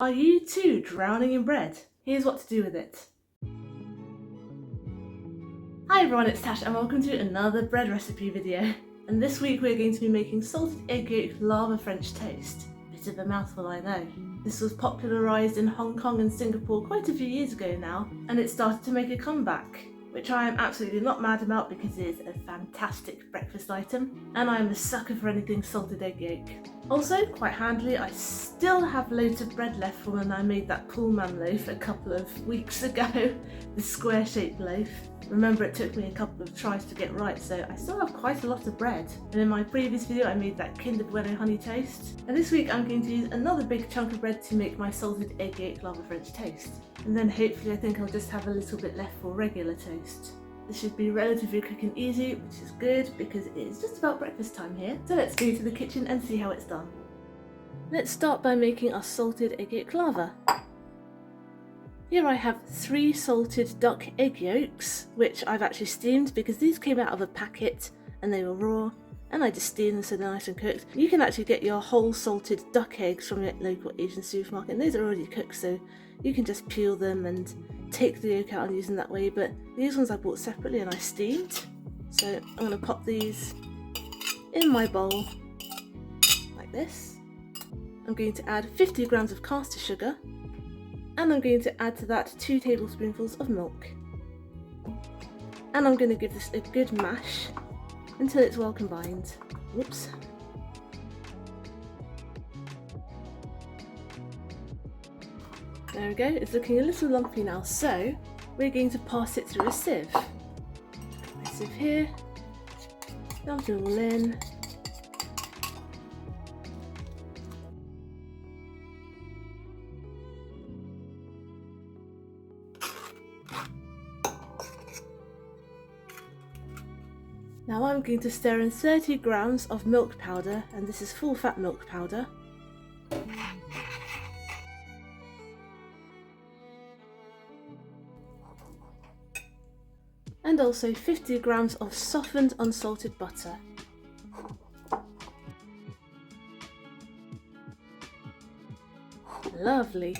Are you too drowning in bread? Here's what to do with it. Hi everyone, it's Tash and welcome to another bread recipe video. And this week we're going to be making salted egg yolk lava French toast. Bit of a mouthful, I know. This was popularised in Hong Kong and Singapore quite a few years ago now, and it started to make a comeback, which I am absolutely not mad about because it is a fantastic breakfast item, and I am a sucker for anything salted egg yolk. Also, quite handily, I still have loads of bread left from when I made that Pullman loaf a couple of weeks ago, the square shaped loaf. Remember, it took me a couple of tries to get right, so I still have quite a lot of bread. And in my previous video I made that Kinder Bueno honey toast. And this week I'm going to use another big chunk of bread to make my salted egg yolk lava French toast. And then hopefully I think I'll just have a little bit left for regular toast. This should be relatively quick and easy, which is good because it is just about breakfast time here. So let's go to the kitchen and see how it's done. Let's start by making our salted egg yolk lava. Here I have 3 salted duck egg yolks, which I've actually steamed because these came out of a packet and they were raw, and I just steamed them so they're nice and cooked. You can actually get your whole salted duck eggs from your local Asian supermarket, and those are already cooked, so you can just peel them and take the yolk out and use them that way, but these ones I bought separately and I steamed. So I'm going to pop these in my bowl like this. I'm going to add 50 grams of caster sugar, and I'm going to add to that 2 tablespoonfuls of milk. And I'm going to give this a good mash until it's well combined. Whoops. There we go, it's looking a little lumpy now, so we're going to pass it through a sieve. My sieve here, dump it all in. Now I'm going to stir in 30 grams of milk powder, and this is full fat milk powder. And also 50 grams of softened unsalted butter. Lovely.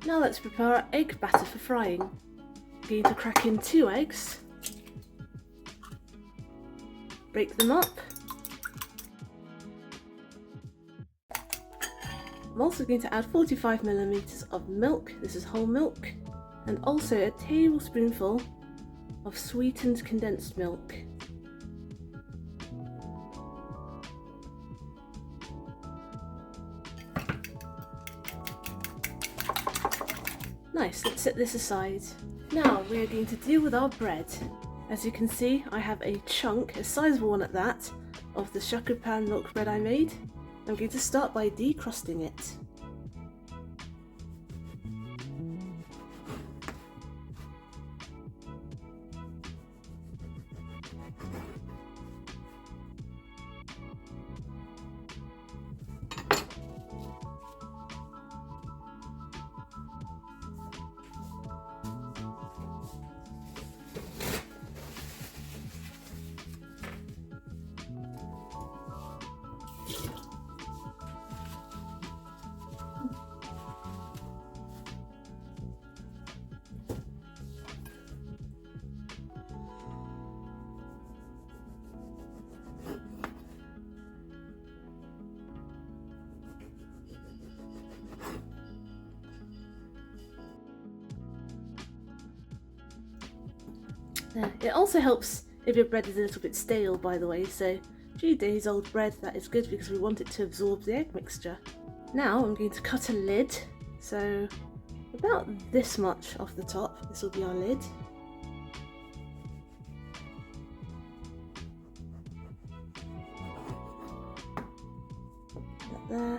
Now let's prepare our egg batter for frying. I'm going to crack in 2 eggs. Break them up. I'm also going to add 45 milliliters of milk, this is whole milk, and also a tablespoonful of sweetened condensed milk. Nice, let's set this aside. Now we are going to deal with our bread. As you can see, I have a chunk, a sizable one at that, of the shakupan milk bread I made. I'm going to start by decrusting it. There. It also helps if your bread is a little bit stale, by the way, so 3 days old bread, that is good because we want it to absorb the egg mixture. Now I'm going to cut a lid, so about this much off the top, this will be our lid. That there.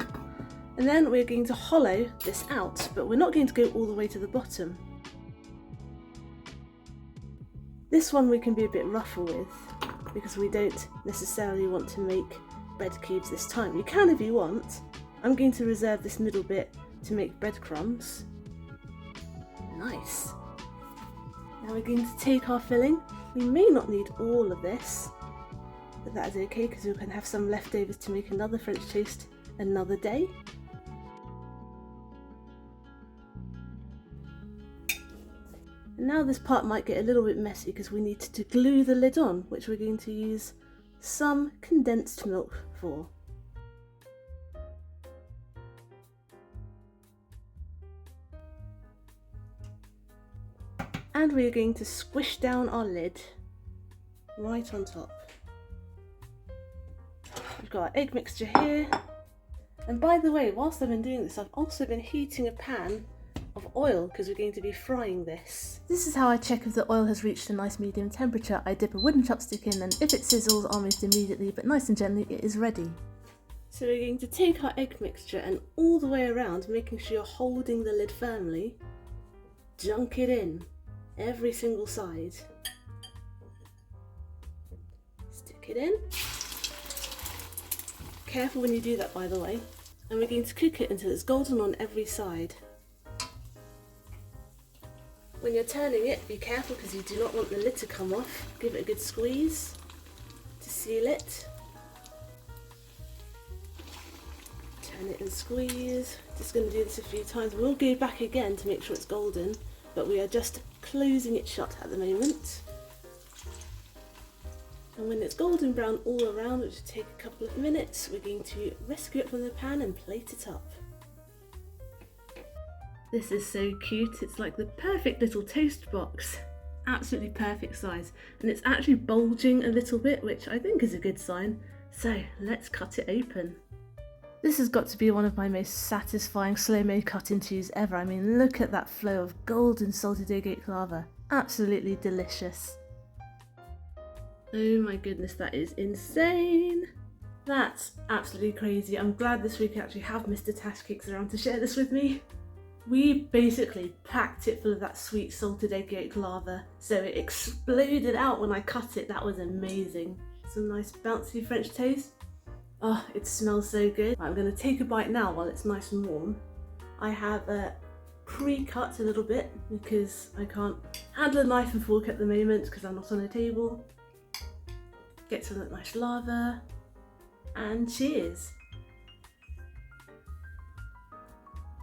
And then we're going to hollow this out, but we're not going to go all the way to the bottom. This one we can be a bit rougher with because we don't necessarily want to make bread cubes this time. You can if you want. I'm going to reserve this middle bit to make breadcrumbs. Nice. Now we're going to take our filling. We may not need all of this, but that is okay because we can have some leftovers to make another French toast another day. And now this part might get a little bit messy because we need to glue the lid on, which we're going to use some condensed milk for. And we're going to squish down our lid right on top. We've got our egg mixture here. And by the way, whilst I've been doing this, I've also been heating a pan of oil because we're going to be frying this. This is how I check if the oil has reached a nice medium temperature. I dip a wooden chopstick in, and if it sizzles almost immediately but nice and gently, it is ready. So we're going to take our egg mixture and all the way around, making sure you're holding the lid firmly, dunk it in every single side. Stick it in. Careful when you do that, by the way. And we're going to cook it until it's golden on every side. When you're turning it, be careful because you do not want the lid to come off. Give it a good squeeze to seal it. Turn it and squeeze. Just going to do this a few times. We'll go back again to make sure it's golden, but we are just closing it shut at the moment. And when it's golden brown all around, which will take a couple of minutes, we're going to rescue it from the pan and plate it up. This is so cute. It's like the perfect little toast box. Absolutely perfect size. And it's actually bulging a little bit, which I think is a good sign. So let's cut it open. This has got to be one of my most satisfying slow-mo cut-intos ever. I mean, look at that flow of golden salted egg yolk lava. Absolutely delicious. Oh my goodness, that is insane. That's absolutely crazy. I'm glad this week I actually have Mr. Tash Cakes around to share this with me. We basically packed it full of that sweet salted egg yolk lava, so it exploded out when I cut it. That was amazing. Some nice bouncy French toast. Oh, it smells so good. I'm going to take a bite now while it's nice and warm. I have pre-cut a little bit because I can't handle a knife and fork at the moment because I'm not on a table. Get some of that nice lava, and cheers.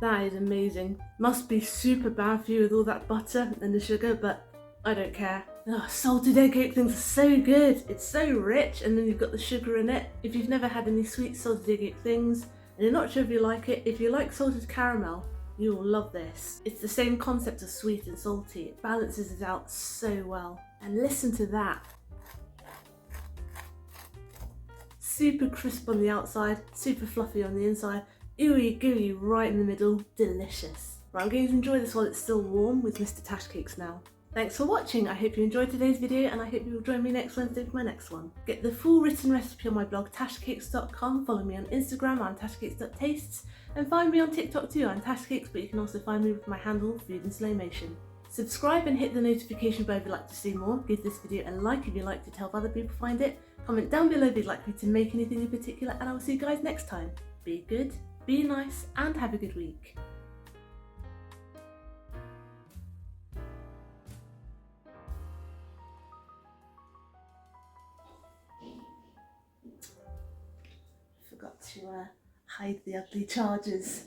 That is amazing. Must be super bad for you with all that butter and the sugar, but I don't care. Oh, salted egg yolk things are so good. It's so rich, and then you've got the sugar in it. If you've never had any sweet salted egg yolk things, and you're not sure if you like it, if you like salted caramel, you will love this. It's the same concept of sweet and salty. It balances it out so well. And listen to that. Super crisp on the outside, super fluffy on the inside, ooey gooey right in the middle, delicious. Right, I'm going to enjoy this while it's still warm with Mr. Tash Cakes now. Thanks for watching. I hope you enjoyed today's video, and I hope you will join me next Wednesday for my next one. Get the full written recipe on my blog tashcakes.com, follow me on Instagram, I'm tashcakes.tastes, and find me on TikTok too, I'm tashcakes, but you can also find me with my handle Food in Slow Motion. Subscribe and hit the notification bell if you'd like to see more. Give this video a like if you'd like to help other people find it. Comment down below if you'd like me to make anything in particular, and I will see you guys next time. Be good, be nice, and have a good week. Forgot to hide the ugly chargers.